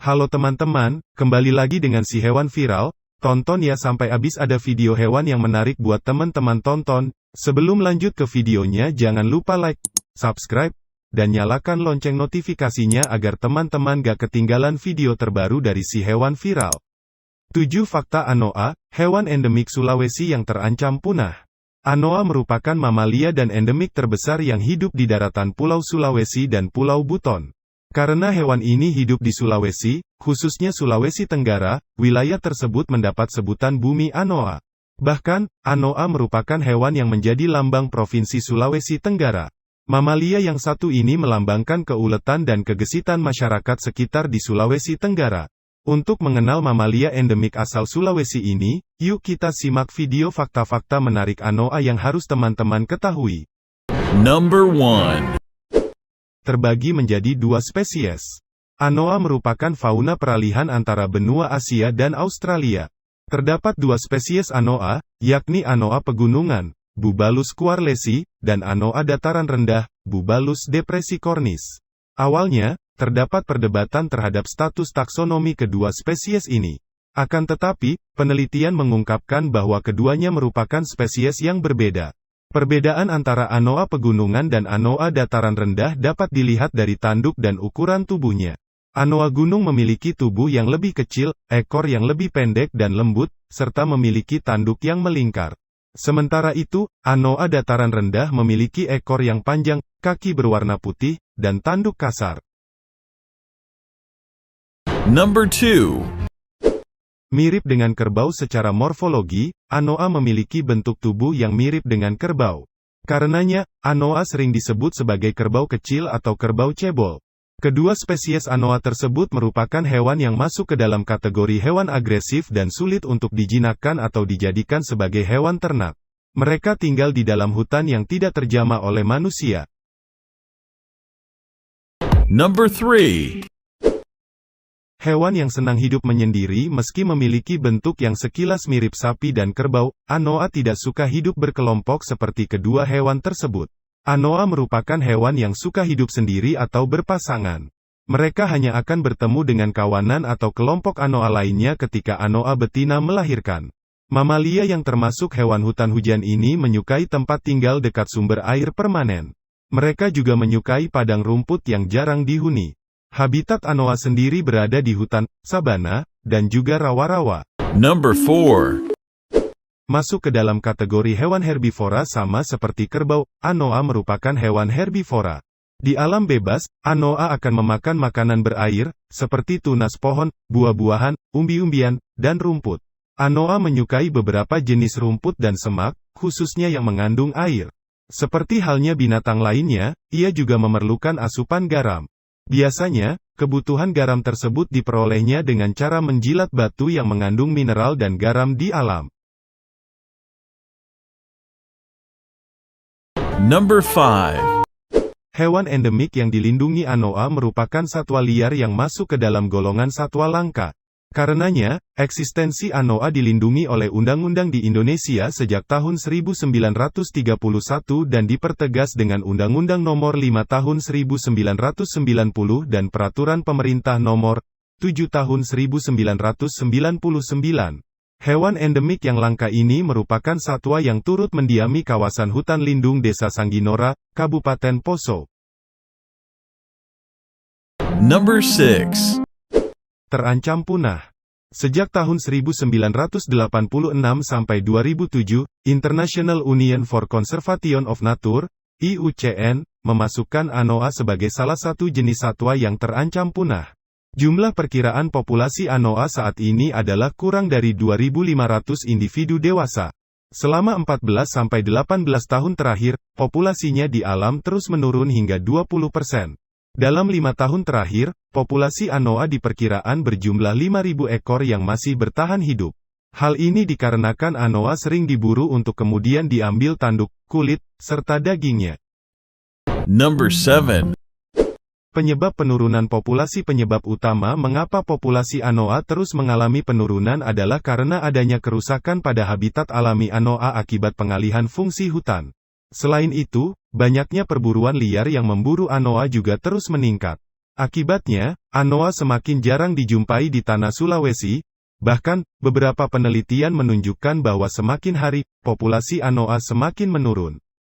Halo teman-teman, kembali lagi dengan si hewan viral. Tonton ya sampai habis, ada video hewan yang menarik buat teman-teman tonton. Sebelum lanjut ke videonya, jangan lupa like, subscribe, dan nyalakan lonceng notifikasinya agar teman-teman gak ketinggalan video terbaru dari si hewan viral. 7 Fakta Anoa, hewan endemik Sulawesi yang terancam punah. Anoa merupakan mamalia dan endemik terbesar yang hidup di daratan Pulau Sulawesi dan Pulau Buton. Karena hewan ini hidup di Sulawesi, khususnya Sulawesi Tenggara, wilayah tersebut mendapat sebutan Bumi Anoa. Bahkan, Anoa merupakan hewan yang menjadi lambang Provinsi Sulawesi Tenggara. Mamalia yang satu ini melambangkan keuletan dan kegesitan masyarakat sekitar di Sulawesi Tenggara. Untuk mengenal mamalia endemik asal Sulawesi ini, yuk kita simak video fakta-fakta menarik Anoa yang harus teman-teman ketahui. Number 1. Terbagi menjadi 2 spesies. Anoa merupakan fauna peralihan antara benua Asia dan Australia. Terdapat 2 spesies Anoa, yakni Anoa pegunungan, Bubalus quarlesi, dan Anoa dataran rendah, Bubalus depressicornis. Awalnya, terdapat perdebatan terhadap status taksonomi kedua spesies ini. Akan tetapi, penelitian mengungkapkan bahwa keduanya merupakan spesies yang berbeda. Perbedaan antara Anoa pegunungan dan Anoa dataran rendah dapat dilihat dari tanduk dan ukuran tubuhnya. Anoa gunung memiliki tubuh yang lebih kecil, ekor yang lebih pendek dan lembut, serta memiliki tanduk yang melingkar. Sementara itu, Anoa dataran rendah memiliki ekor yang panjang, kaki berwarna putih, dan tanduk kasar. Number 2. Mirip dengan kerbau secara morfologi, Anoa memiliki bentuk tubuh yang mirip dengan kerbau. Karenanya, Anoa sering disebut sebagai kerbau kecil atau kerbau cebol. Kedua spesies Anoa tersebut merupakan hewan yang masuk ke dalam kategori hewan agresif dan sulit untuk dijinakkan atau dijadikan sebagai hewan ternak. Mereka tinggal di dalam hutan yang tidak terjamah oleh manusia. Number 3. Hewan yang senang hidup menyendiri meski memiliki bentuk yang sekilas mirip sapi dan kerbau, Anoa tidak suka hidup berkelompok seperti kedua hewan tersebut. Anoa merupakan hewan yang suka hidup sendiri atau berpasangan. Mereka hanya akan bertemu dengan kawanan atau kelompok Anoa lainnya ketika Anoa betina melahirkan. Mamalia yang termasuk hewan hutan hujan ini menyukai tempat tinggal dekat sumber air permanen. Mereka juga menyukai padang rumput yang jarang dihuni. Habitat Anoa sendiri berada di hutan, sabana, dan juga rawa-rawa. Number 4. Masuk ke dalam kategori hewan herbivora sama seperti kerbau, Anoa merupakan hewan herbivora. Di alam bebas, Anoa akan memakan makanan berair, seperti tunas pohon, buah-buahan, umbi-umbian, dan rumput. Anoa menyukai beberapa jenis rumput dan semak, khususnya yang mengandung air. Seperti halnya binatang lainnya, ia juga memerlukan asupan garam. Biasanya, kebutuhan garam tersebut diperolehnya dengan cara menjilat batu yang mengandung mineral dan garam di alam. Number 5. Hewan endemik yang dilindungi Anoa merupakan satwa liar yang masuk ke dalam golongan satwa langka. Karenanya, eksistensi Anoa dilindungi oleh undang-undang di Indonesia sejak tahun 1931 dan dipertegas dengan Undang-Undang Nomor 5 Tahun 1990 dan Peraturan Pemerintah Nomor 7 Tahun 1999. Hewan endemik yang langka ini merupakan satwa yang turut mendiami kawasan hutan lindung Desa Sangginora, Kabupaten Poso. Number 6. Terancam punah. Sejak tahun 1986 sampai 2007, International Union for Conservation of Nature, IUCN, memasukkan Anoa sebagai salah satu jenis satwa yang terancam punah. Jumlah perkiraan populasi Anoa saat ini adalah kurang dari 2.500 individu dewasa. Selama 14-18 tahun terakhir, populasinya di alam terus menurun hingga 20%. Dalam 5 tahun terakhir, populasi Anoa diperkiraan berjumlah 5.000 ekor yang masih bertahan hidup. Hal ini dikarenakan Anoa sering diburu untuk kemudian diambil tanduk, kulit, serta dagingnya. Number 7. Penyebab penurunan populasi. Penyebab utama mengapa populasi Anoa terus mengalami penurunan adalah karena adanya kerusakan pada habitat alami Anoa akibat pengalihan fungsi hutan. Selain itu, banyaknya perburuan liar yang memburu Anoa juga terus meningkat. Akibatnya, anoa semakin jarang dijumpai di tanah Sulawesi. Bahkan, beberapa penelitian menunjukkan bahwa semakin hari, populasi anoa semakin menurun.